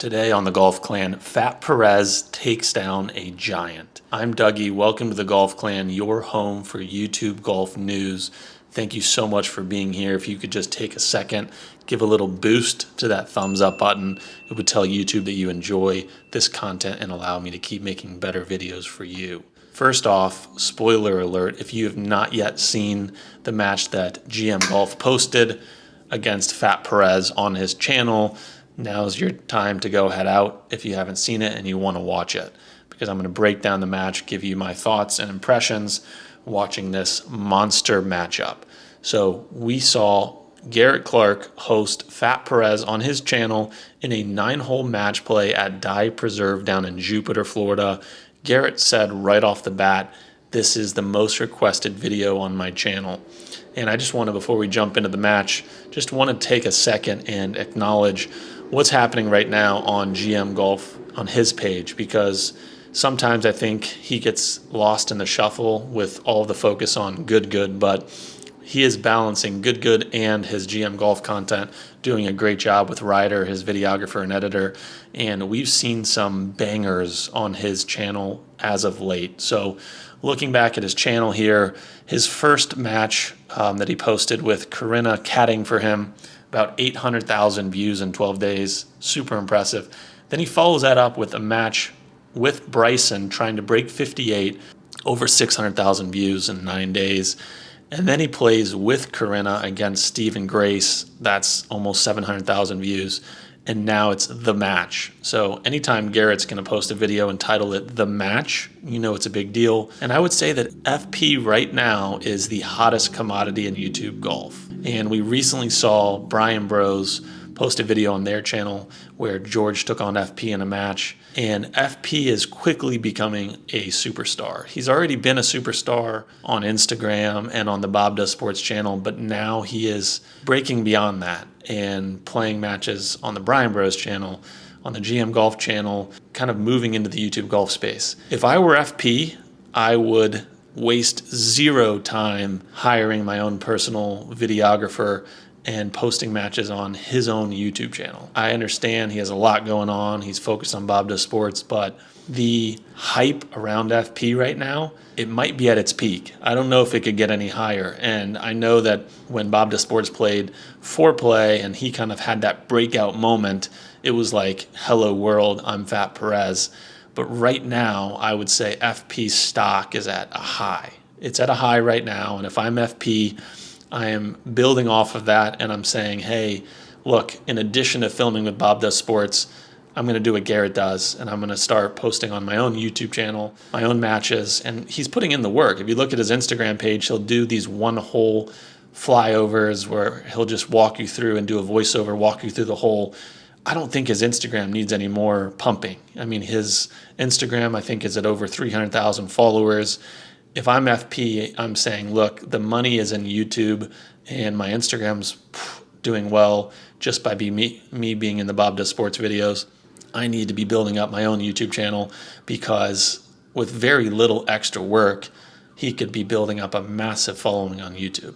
Today on the Golf Clan, Fat Perez takes down a giant. I'm Dougie. Welcome to the Golf Clan, your home for YouTube golf news. Thank you so much for being here. If you could just take a second, give a little boost to that thumbs up button. It would tell YouTube that you enjoy this content and allow me to keep making better videos for you. First off, spoiler alert, if you have not yet seen the match that GM Golf posted against Fat Perez on his channel, now's your time to go head out if you haven't seen it and you want to watch it, because I'm going to break down the match, give you my thoughts and impressions watching this monster matchup. So we saw Garrett Clark host Fat Perez on his channel in a 9-hole match play at Dye Preserve down in Jupiter, Florida. Garrett said right off the bat, "This is the most requested video on my channel." And I just want to, before we jump into the match, just want to take a second and acknowledge what's happening right now on GM Golf on his page, because sometimes I think he gets lost in the shuffle with all the focus on good, but he is balancing good and his GM Golf content, doing a great job with Ryder, his videographer and editor, and we've seen some bangers on his channel as of late. So looking back at his channel here, his first match that he posted with Corinna caddying for him, about 800,000 views in 12 days, super impressive. Then he follows that up with a match with Bryson trying to break 58, over 600,000 views in 9 days. And then he plays with Corinna against Stephen Grace. That's almost 700,000 views. And now it's The Match. So anytime Garrett's going to post a video and title it The Match, you know it's a big deal. And I would say that FP right now is the hottest commodity in YouTube golf. And we recently saw Brian Bros post a video on their channel where George took on FP in a match, and FP is quickly becoming a superstar. He's already been a superstar on Instagram and on the Bob Does Sports channel, but now he is breaking beyond that and playing matches on the Brian Bros channel, on the GM Golf channel, kind of moving into the YouTube golf space. If I were FP, I would waste zero time hiring my own personal videographer and posting matches on his own YouTube channel. I understand he has a lot going on. He's focused on Bob Does Sports, but the hype around FP right now, it might be at its peak. I don't know if it could get any higher. And I know that when Bob Does Sports played Foreplay and he kind of had that breakout moment, it was like, hello world, I'm Fat Perez. But right now, I would say FP's stock is at a high. It's at a high right now, and if I'm FP, I am building off of that, and I'm saying, hey, look, in addition to filming with Bob Does Sports, I'm going to do what Garrett does, and I'm going to start posting on my own YouTube channel, my own matches, and he's putting in the work. If you look at his Instagram page, he'll do these one-hole flyovers where he'll just walk you through and do a voiceover, walk you through the hole. I don't think his Instagram needs any more pumping. I mean, his Instagram, I think, is at over 300,000 followers. If I'm FP, I'm saying, look, the money is in YouTube, and my Instagram's doing well just by me being in the Bob Does Sports videos. I need to be building up my own YouTube channel, because with very little extra work, he could be building up a massive following on YouTube.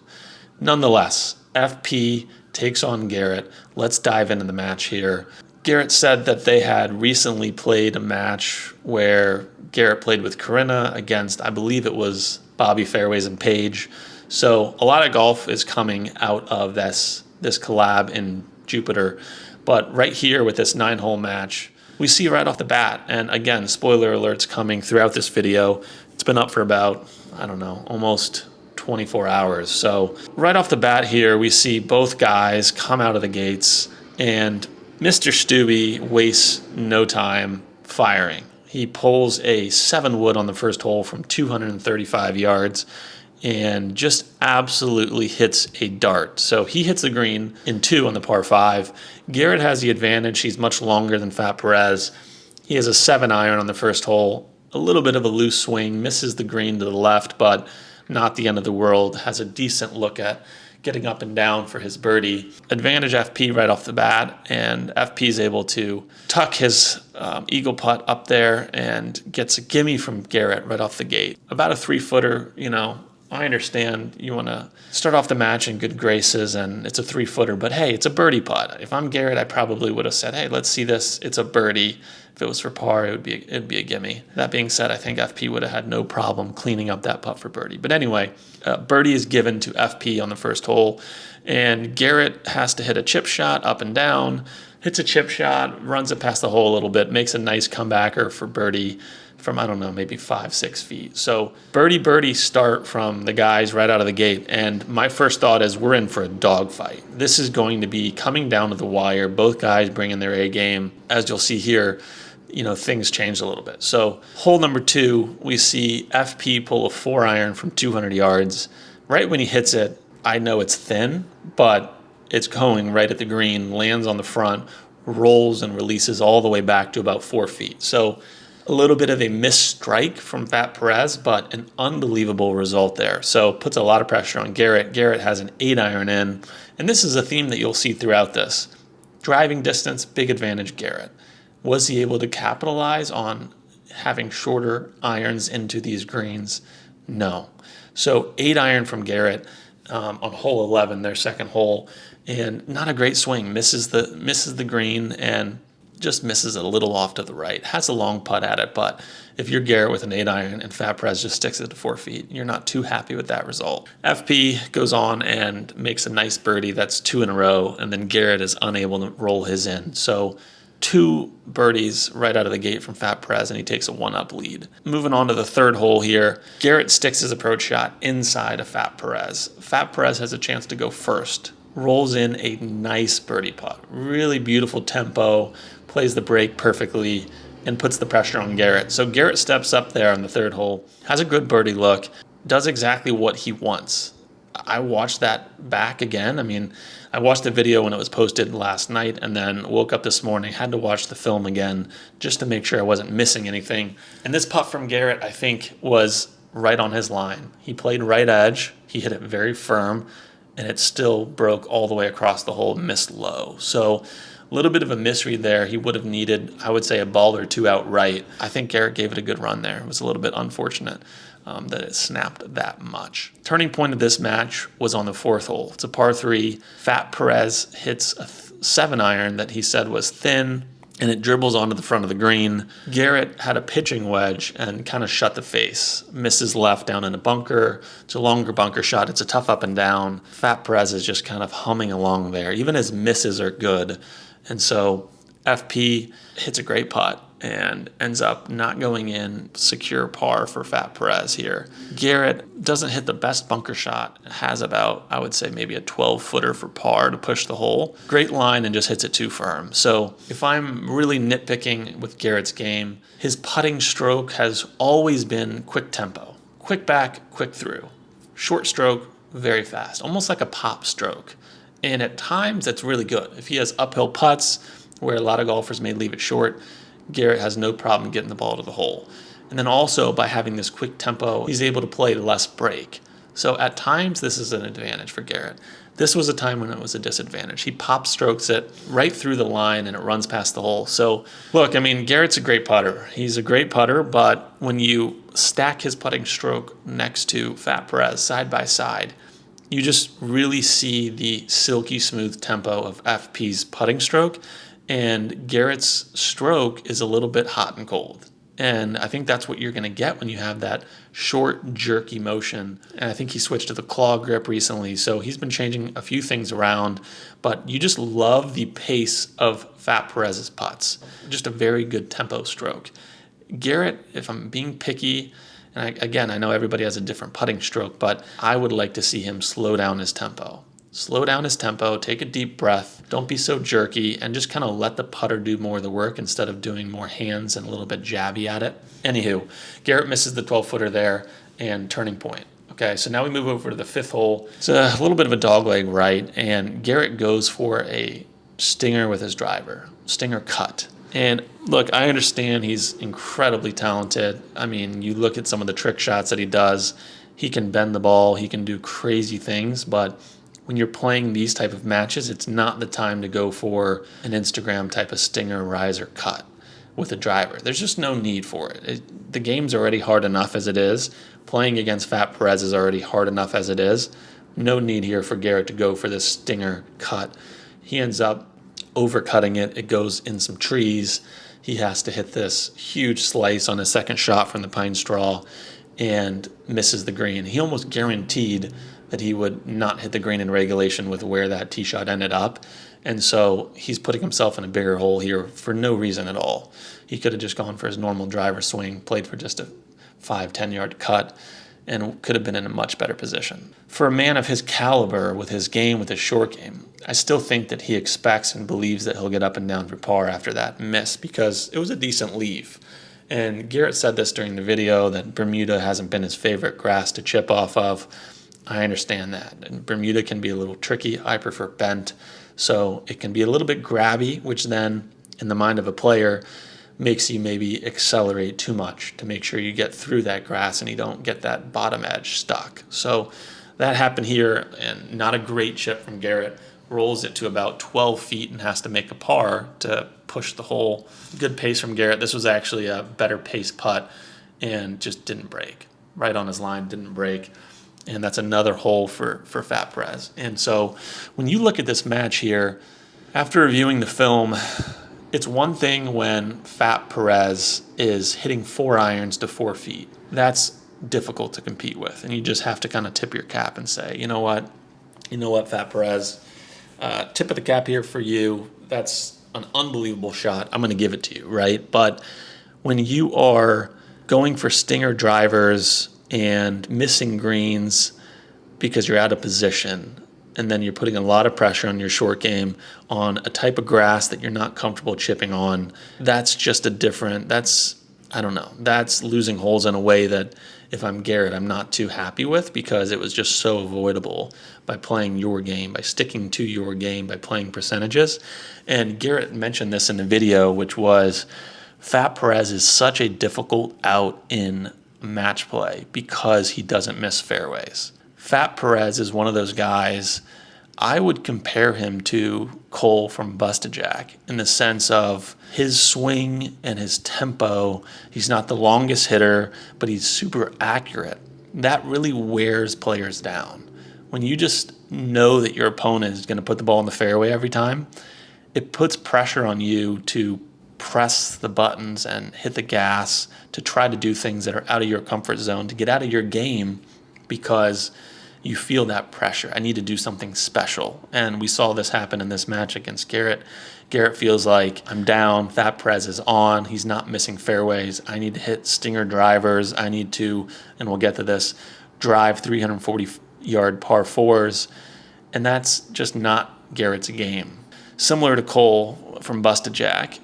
Nonetheless, FP takes on Garrett. Let's dive into the match here. Garrett said that they had recently played a match where Garrett played with Corinna against, I believe it was Bobby Fairways and Paige. So a lot of golf is coming out of this collab in Jupiter. But right here with this 9-hole match, we see right off the bat, and again, spoiler alerts coming throughout this video. It's been up for about, I don't know, almost 24 hours. So right off the bat here, we see both guys come out of the gates, and Mr. Stubby wastes no time firing. He pulls a 7-wood on the first hole from 235 yards and just absolutely hits a dart. So he hits the green in 2 on the par 5. Garrett has the advantage. He's much longer than Fat Perez. He has a 7-iron on the first hole, a little bit of a loose swing, misses the green to the left, but not the end of the world. Has a decent look at getting up and down for his birdie. Advantage FP right off the bat, and FP is able to tuck his eagle putt up there and gets a gimme from Garrett right off the gate. About a 3-footer, I understand you want to start off the match in good graces and it's a 3-footer, but hey, it's a birdie putt. If I'm Garrett, I probably would have said, hey, let's see this. It's a birdie. If it was for par, it'd be a gimme. That being said, I think FP would have had no problem cleaning up that putt for birdie. But anyway, birdie is given to FP on the first hole, and Garrett has to hit a chip shot up and down, hits a chip shot, runs it past the hole a little bit, makes a nice comebacker for birdie from, I don't know, maybe 5-6 feet. So birdie start from the guys right out of the gate. And my first thought is we're in for a dogfight. This is going to be coming down to the wire. Both guys bringing their A game. As you'll see here, things changed a little bit. So hole number 2, we see FP pull a 4-iron from 200 yards. Right when he hits it, I know it's thin, but it's going right at the green, lands on the front, rolls and releases all the way back to about 4 feet. So a little bit of a missed strike from Fat Perez, but an unbelievable result there. So puts a lot of pressure on Garrett. Garrett has an 8-iron in, and this is a theme that you'll see throughout this. Driving distance, big advantage Garrett. Was he able to capitalize on having shorter irons into these greens? No. So 8-iron from Garrett on hole 11, their second hole, and not a great swing. Misses the green and just misses a little off to the right. Has a long putt at it, but if you're Garrett with an 8-iron and Fat Perez just sticks it to 4 feet, you're not too happy with that result. FP goes on and makes a nice birdie. That's 2 in a row, and then Garrett is unable to roll his in. So 2 birdies right out of the gate from Fat Perez, and he takes a 1-up lead. Moving on to the third hole here, Garrett sticks his approach shot inside of Fat Perez. Fat Perez has a chance to go first. Rolls in a nice birdie putt. Really beautiful tempo, plays the break perfectly, and puts the pressure on Garrett. So Garrett steps up there on the third hole, has a good birdie look, does exactly what he wants. I watched that back again. I watched the video when it was posted last night and then woke up this morning, had to watch the film again just to make sure I wasn't missing anything. And this putt from Garrett, I think, was right on his line. He played right edge. He hit it very firm, and it still broke all the way across the hole, missed low. So a little bit of a misread there. He would have needed, I would say, a ball or 2 out right. I think Garrett gave it a good run there. It was a little bit unfortunate that it snapped that much. Turning point of this match was on the 4th hole. It's a par 3. Fat Perez hits a 7-iron that he said was thin, and it dribbles onto the front of the green. Garrett had a pitching wedge and kind of shut the face. Misses left down in a bunker. It's a longer bunker shot. It's a tough up and down. Fat Perez is just kind of humming along there. Even his misses are good. And so FP hits a great putt and ends up not going in. Secure par for Fat Perez here. Garrett doesn't hit the best bunker shot. Has about, I would say, maybe a 12-footer for par to push the hole. Great line and just hits it too firm. So if I'm really nitpicking with Garrett's game, his putting stroke has always been quick tempo. Quick back, quick through. Short stroke, very fast. Almost like a pop stroke. And at times, that's really good. If he has uphill putts, where a lot of golfers may leave it short, Garrett has no problem getting the ball to the hole. And then also, by having this quick tempo, he's able to play less break. So at times, this is an advantage for Garrett. This was a time when it was a disadvantage. He pop strokes it right through the line, and it runs past the hole. So, look, Garrett's a great putter. He's a great putter, but when you stack his putting stroke next to Fat Perez side by side, you just really see the silky smooth tempo of FP's putting stroke, and Garrett's stroke is a little bit hot and cold. And I think that's what you're going to get when you have that short, jerky motion. And I think he switched to the claw grip recently, so he's been changing a few things around. But you just love the pace of Fat Perez's putts. Just a very good tempo stroke. Garrett, if I'm being picky, and I know everybody has a different putting stroke, but I would like to see him slow down his tempo. Slow down his tempo, take a deep breath, don't be so jerky, and just kind of let the putter do more of the work instead of doing more hands and a little bit jabby at it. Anywho, Garrett misses the 12-footer there and turning point. Okay, so now we move over to the 5th hole. It's a little bit of a dogleg right, and Garrett goes for a stinger with his driver, stinger cut. And look, I understand he's incredibly talented. You look at some of the trick shots that he does. He can bend the ball. He can do crazy things. But when you're playing these type of matches, it's not the time to go for an Instagram type of stinger riser cut. with a driver. There's just no need for it. The game's already hard enough as it is. Playing against Fat Perez is already hard enough as it is. No need here for Garrett to go for this stinger cut. He ends up overcutting it. It goes in some trees. He has to hit this huge slice on his second shot from the pine straw and misses the green. He almost guaranteed that he would not hit the green in regulation with where that tee shot ended up. And so he's putting himself in a bigger hole here for no reason at all. He could have just gone for his normal driver swing, played for just a 5-10 yard cut, and could have been in a much better position. For a man of his caliber, with his game, with his short game, I still think that he expects and believes that he'll get up and down for par after that miss, because it was a decent leave. And Garrett said this during the video, that Bermuda hasn't been his favorite grass to chip off of. I understand that. And Bermuda can be a little tricky. I prefer bent. So it can be a little bit grabby, which then, in the mind of a player, makes you maybe accelerate too much to make sure you get through that grass and you don't get that bottom edge stuck. So that happened here, and not a great chip from Garrett. Rolls it to about 12 feet and has to make a par to push the hole. Good pace from Garrett. This was actually a better pace putt and just didn't break. Right on his line, didn't break. And that's another hole for Fat Perez. And so when you look at this match here, after reviewing the film, it's one thing when Fat Perez is hitting 4 irons to 4 feet. That's difficult to compete with. And you just have to kind of tip your cap and say, you know what, Fat Perez, tip of the cap here for you. That's an unbelievable shot. I'm going to give it to you, right? But when you are going for stinger drivers and missing greens because you're out of position, and then you're putting a lot of pressure on your short game on a type of grass that you're not comfortable chipping on, that's just that's losing holes in a way that, if I'm Garrett, I'm not too happy with, because it was just so avoidable by playing your game, by sticking to your game, by playing percentages. And Garrett mentioned this in the video, which was Fat Perez is such a difficult out in match play because he doesn't miss fairways. Fat Perez is one of those guys, I would compare him to Cole from Busted Jack in the sense of his swing and his tempo. He's not the longest hitter, but he's super accurate. That really wears players down. When you just know that your opponent is going to put the ball in the fairway every time, it puts pressure on you to press the buttons and hit the gas to try to do things that are out of your comfort zone, to get out of your game, because you feel that pressure. I need to do something special. And we saw this happen in this match against Garrett. Garrett feels like, I'm down, Fat Perez is on, he's not missing fairways, I need to hit stinger drivers, I need to, and we'll get to this, drive 340-yard par 4s, and that's just not Garrett's game. Similar to Cole from Busted Jack,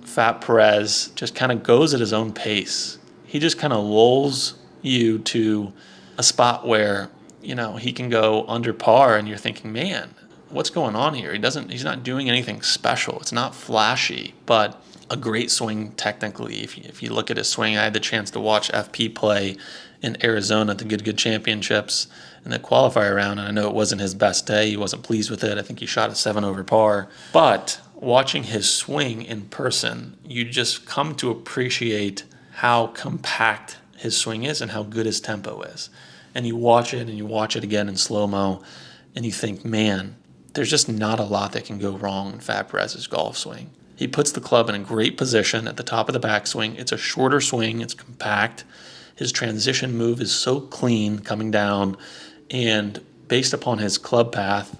Fat Perez just kind of goes at his own pace. He just kind of lulls you to a spot where, he can go under par, and you're thinking, man, what's going on here? He's not doing anything special. It's not flashy, but a great swing technically. If you look at his swing, I had the chance to watch FP play in Arizona at the Good Championships in the qualifier round, and I know it wasn't his best day. He wasn't pleased with it. I think he shot a 7 over par. But watching his swing in person, you just come to appreciate how compact his swing is and how good his tempo is. And you watch it and you watch it again in slow-mo, and you think, man, there's just not a lot that can go wrong in Fat Perez's golf swing. He puts the club in a great position at the top of the backswing. It's a shorter swing. It's compact. His transition move is so clean coming down, and based upon his club path,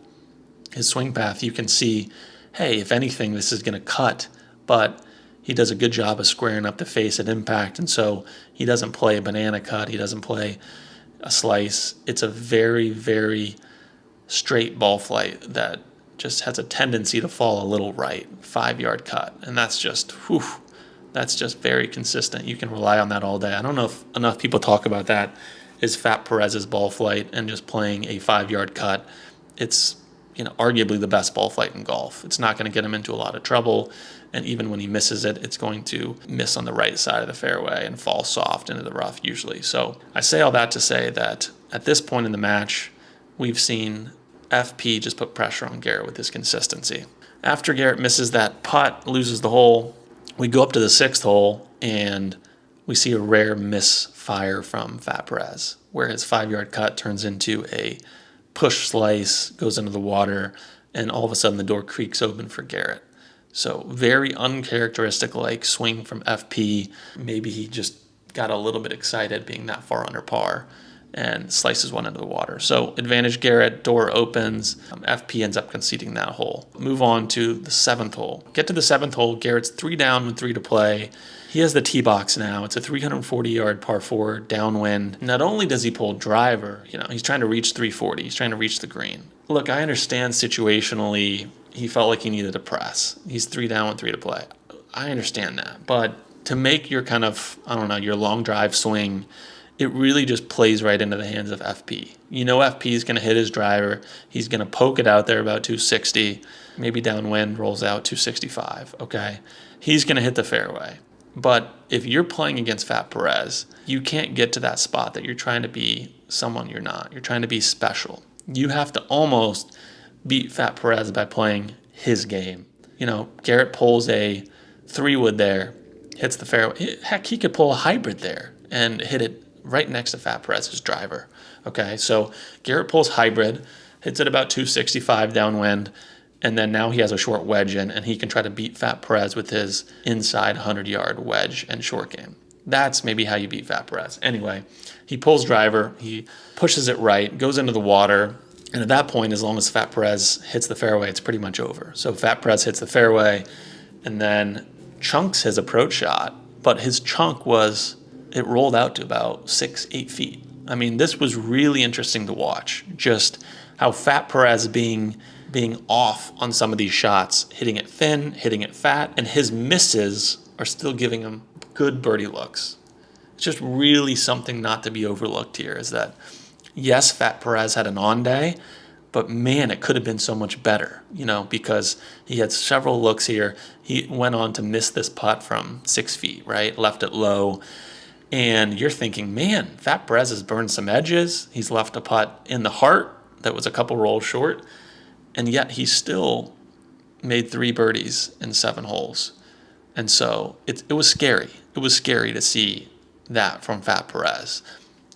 his swing path, you can see, hey, if anything, this is going to cut, but he does a good job of squaring up the face at impact, and so he doesn't play a banana cut. He doesn't play a slice. It's a very, very straight ball flight that just has a tendency to fall a little right, 5-yard cut, and that's just very consistent. You can rely on that all day. I don't know if enough people talk about that, is Fat Perez's ball flight and just playing a 5-yard cut. It's arguably the best ball flight in golf. It's not going to get him into a lot of trouble, and even when he misses it, it's going to miss on the right side of the fairway and fall soft into the rough usually. So I say all that to say that at this point in the match, we've seen FP just put pressure on Garrett with his consistency. After Garrett misses that putt, loses the hole, We go up to the sixth hole, and we see a rare misfire from Fat Perez, where his 5-yard cut turns into a push slice, goes into the water, and all of a sudden the door creaks open for Garrett. So very uncharacteristic-like swing from FP. Maybe he just got a little bit excited being that far under par and slices one into the water. So advantage Garrett, door opens. FP ends up conceding that hole. Move on to the seventh hole. Get to the seventh hole. Garrett's 3 down with 3 to play. He has the tee box now. It's a 340-yard par 4 downwind. Not only does he pull driver, he's trying to reach 340. He's trying to reach the green. Look, I understand situationally he felt like he needed to press. He's 3 down with 3 to play. I understand that. But to make your your long drive swing, it really just plays right into the hands of FP. FP is going to hit his driver. He's going to poke it out there about 260, maybe downwind, rolls out 265, okay? He's going to hit the fairway. But if you're playing against Fat Perez, you can't get to that spot that you're trying to be someone you're not. You're trying to be special. You have to almost beat Fat Perez by playing his game. Garrett pulls a 3-wood there, hits the fairway. Heck, he could pull a hybrid there and hit it right next to Fat Perez's driver. Okay, so Garrett pulls hybrid, hits it about 265 downwind, and then now he has a short wedge in, and he can try to beat Fat Perez with his inside 100-yard wedge and short game. That's maybe how you beat Fat Perez. Anyway, he pulls driver, he pushes it right, goes into the water, and at that point, as long as Fat Perez hits the fairway, it's pretty much over. So Fat Perez hits the fairway and then chunks his approach shot, but his chunk it rolled out to about 6-8 feet. I mean, this was really interesting to watch, just how Fat Perez being off on some of these shots, hitting it thin, hitting it fat, and his misses are still giving him good birdie looks. It's just really something not to be overlooked here, is that, yes, Fat Perez had an on day, but man, it could have been so much better, because he had several looks here. He went on to miss this putt from 6 feet, right? Left it low. And you're thinking, man, Fat Perez has burned some edges. He's left a putt in the heart that was a couple rolls short. And yet he still made 3 birdies in 7 holes. And so it was scary. It was scary to see that from Fat Perez,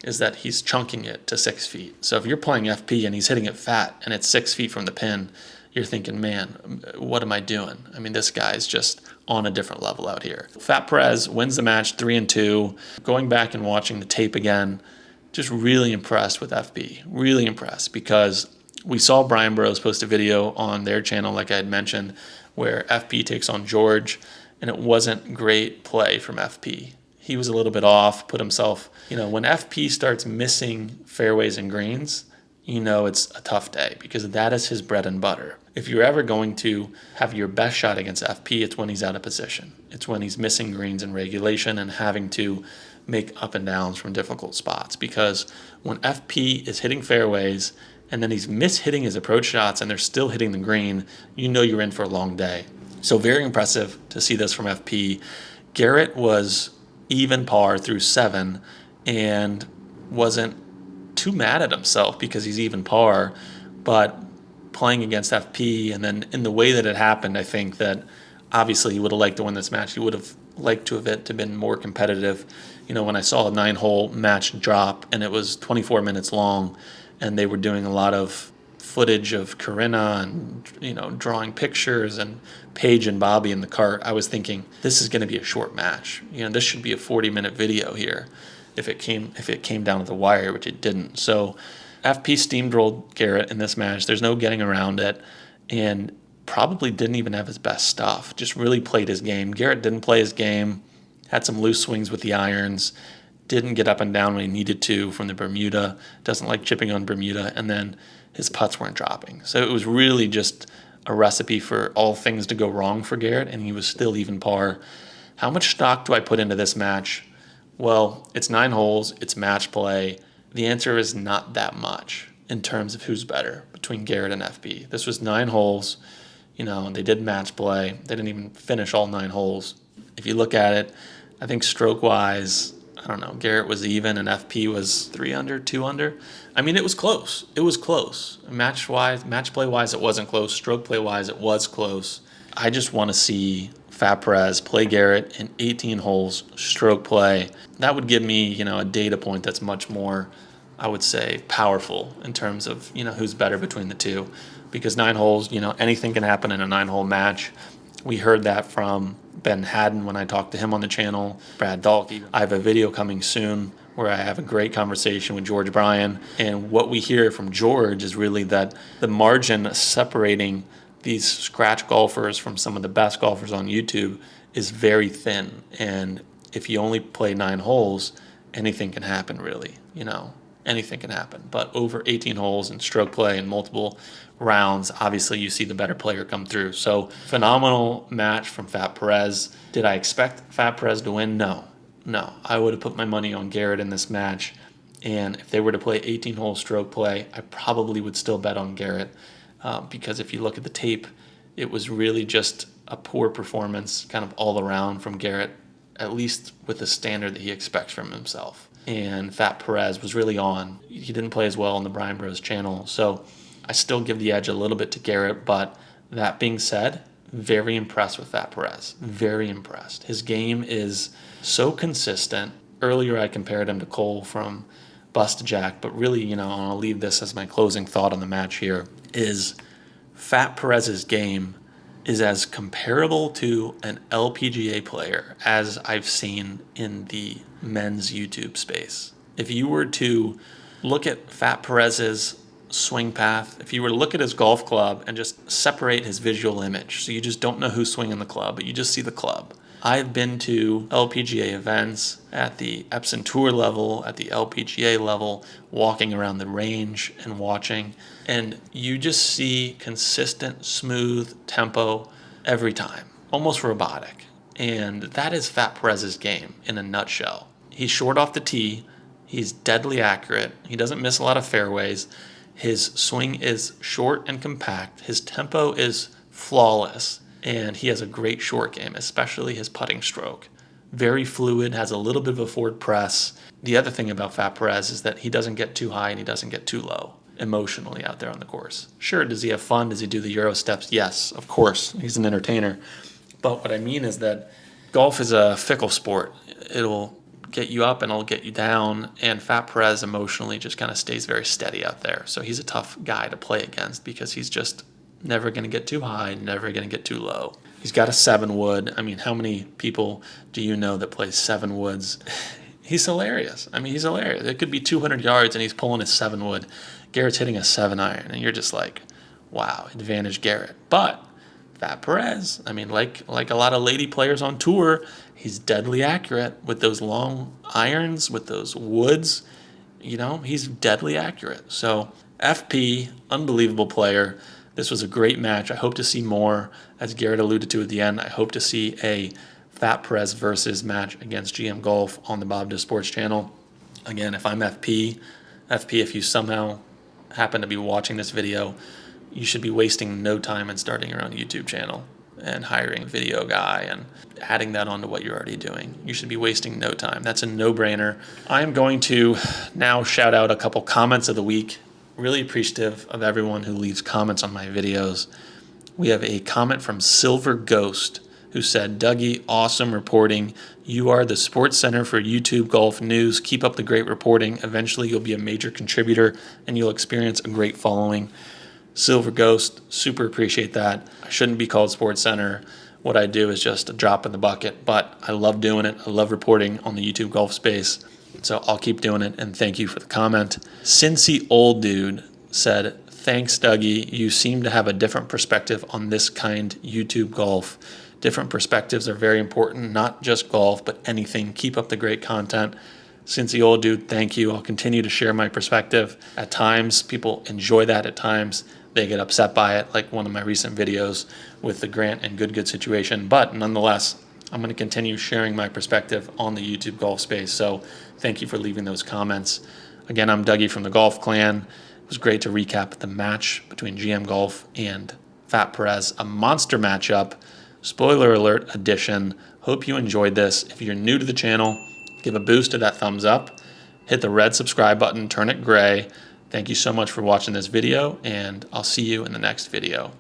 is that he's chunking it to 6 feet. So if you're playing FP and he's hitting it fat and it's 6 feet from the pin, you're thinking, man, what am I doing? I mean, this guy's just on a different level out here. Fat Perez wins the match 3-2. Going back and watching the tape again, just really impressed with FP. Really impressed, because we saw Brian Burrows post a video on their channel, like I had mentioned, where FP takes on George, and it wasn't great play from FP. He was a little bit off, put himself, when FP starts missing fairways and greens, it's a tough day, because that is his bread and butter. If you're ever going to have your best shot against FP, it's when he's out of position. It's when he's missing greens in regulation and having to make up and downs from difficult spots. Because when FP is hitting fairways and then he's mishitting his approach shots and they're still hitting the green, you're in for a long day. So very impressive to see this from FP. Garrett was even par through 7 and wasn't too mad at himself because he's even par, but playing against FP, and then in the way that it happened, I think that obviously he would have liked to win this match. He would have liked to have it to been more competitive. When I saw a 9-hole match drop and it was 24 minutes long, and they were doing a lot of footage of Corinna and drawing pictures and Paige and Bobby in the cart, I was thinking this is going to be a short match. This should be a 40-minute video here if it came down to the wire, which it didn't. So FP steamrolled Garrett in this match. There's no getting around it, and probably didn't even have his best stuff. Just really played his game. Garrett didn't play his game, had some loose swings with the irons, didn't get up and down when he needed to from the Bermuda, doesn't like chipping on Bermuda, and then his putts weren't dropping. So it was really just a recipe for all things to go wrong for Garrett, and he was still even par. How much stock do I put into this match? Well, it's 9 holes, it's match play. The answer is not that much in terms of who's better between Garrett and FP. This was 9 holes, and they did match play. They didn't even finish all 9 holes. If you look at it, I think stroke-wise, I don't know, Garrett was even and FP was 3 under, 2 under. I mean, it was close. It was close. Match play-wise, it wasn't close. Stroke play-wise, it was close. I just want to see Fat Perez play Garrett in 18 holes, stroke play. That would give me, a data point that's much more, I would say, powerful in terms of, who's better between the two. Because 9 holes, anything can happen in a 9-hole match. We heard that from Ben Haddon when I talked to him on the channel, Brad Dahlke. I have a video coming soon where I have a great conversation with George Bryan. And what we hear from George is really that the margin separating these scratch golfers from some of the best golfers on YouTube is very thin. And if you only play 9 holes, anything can happen, really. Anything can happen. But over 18 holes and stroke play and multiple rounds, obviously you see the better player come through. So phenomenal match from Fat Perez. Did I expect Fat Perez to win? No. I would have put my money on Garrett in this match. And if they were to play 18-hole stroke play, I probably would still bet on Garrett. Because if you look at the tape, it was really just a poor performance kind of all around from Garrett, at least with the standard that he expects from himself. And Fat Perez was really on. He didn't play as well on the Brian Bros channel, so I still give the edge a little bit to Garrett. But that being said, very impressed with Fat Perez. Very impressed. His game is so consistent. Earlier I compared him to Cole from Bust to Jack, but really, and I'll leave this as my closing thought on the match here, is Fat Perez's game is as comparable to an LPGA player as I've seen in the men's YouTube space. If you were to look at Fat Perez's swing path, if you were to look at his golf club and just separate his visual image, so you just don't know who's swinging the club, but you just see the club. I've been to LPGA events at the Epson Tour level, at the LPGA level, walking around the range and watching, and you just see consistent, smooth tempo every time, almost robotic. And that is Fat Perez's game in a nutshell. He's short off the tee. He's deadly accurate. He doesn't miss a lot of fairways. His swing is short and compact. His tempo is flawless. And he has a great short game, especially his putting stroke. Very fluid, has a little bit of a forward press. The other thing about Fat Perez is that he doesn't get too high and he doesn't get too low emotionally out there on the course. Sure, does he have fun? Does he do the Euro steps? Yes, of course. He's an entertainer. But what I mean is that golf is a fickle sport. It'll get you up and it'll get you down. And Fat Perez emotionally just kind of stays very steady out there. So he's a tough guy to play against because he's just never going to get too high, never going to get too low. He's got a 7-wood. I mean, how many people do you know that play 7 woods? He's hilarious. He's hilarious. It could be 200 yards and he's pulling his 7-wood. Garrett's hitting a 7-iron, and you're just like, wow, advantage Garrett. But Fat Perez, like a lot of lady players on tour, he's deadly accurate with those long irons, with those woods. He's deadly accurate. So FP, unbelievable player. This was a great match. I hope to see more. As Garrett alluded to at the end, I hope to see a Fat Perez versus match against GM Golf on the Bob Does Sports channel. Again, if I'm FP, if you somehow happen to be watching this video, you should be wasting no time in starting your own YouTube channel and hiring a video guy and adding that onto what you're already doing. You should be wasting no time. That's a no-brainer. I'm going to now shout out a couple comments of the week. Really appreciative of everyone who leaves comments on my videos. We have a comment from Silver Ghost who said, Dougie, awesome reporting. You are the sports center for YouTube golf news. Keep up the great reporting. Eventually you'll be a major contributor and you'll experience a great following. Silver Ghost, super appreciate that. I shouldn't be called Sports Center. What I do is just a drop in the bucket, but I love doing it. I love reporting on the YouTube golf space. So I'll keep doing it, and thank you for the comment. Cincy Old Dude said, thanks, Dougie. You seem to have a different perspective on this kind YouTube golf. Different perspectives are very important, not just golf, but anything. Keep up the great content. Cincy Old Dude, thank you. I'll continue to share my perspective. At times, people enjoy that. At times, they get upset by it, like one of my recent videos with the Grant and Good situation. But nonetheless, I'm going to continue sharing my perspective on the YouTube golf space. So thank you for leaving those comments. Again, I'm Dougie from the Golf Clan. It was great to recap the match between GM Golf and Fat Perez, a monster matchup. Spoiler alert edition. Hope you enjoyed this. If you're new to the channel, give a boost to that thumbs up. Hit the red subscribe button, turn it gray. Thank you so much for watching this video, and I'll see you in the next video.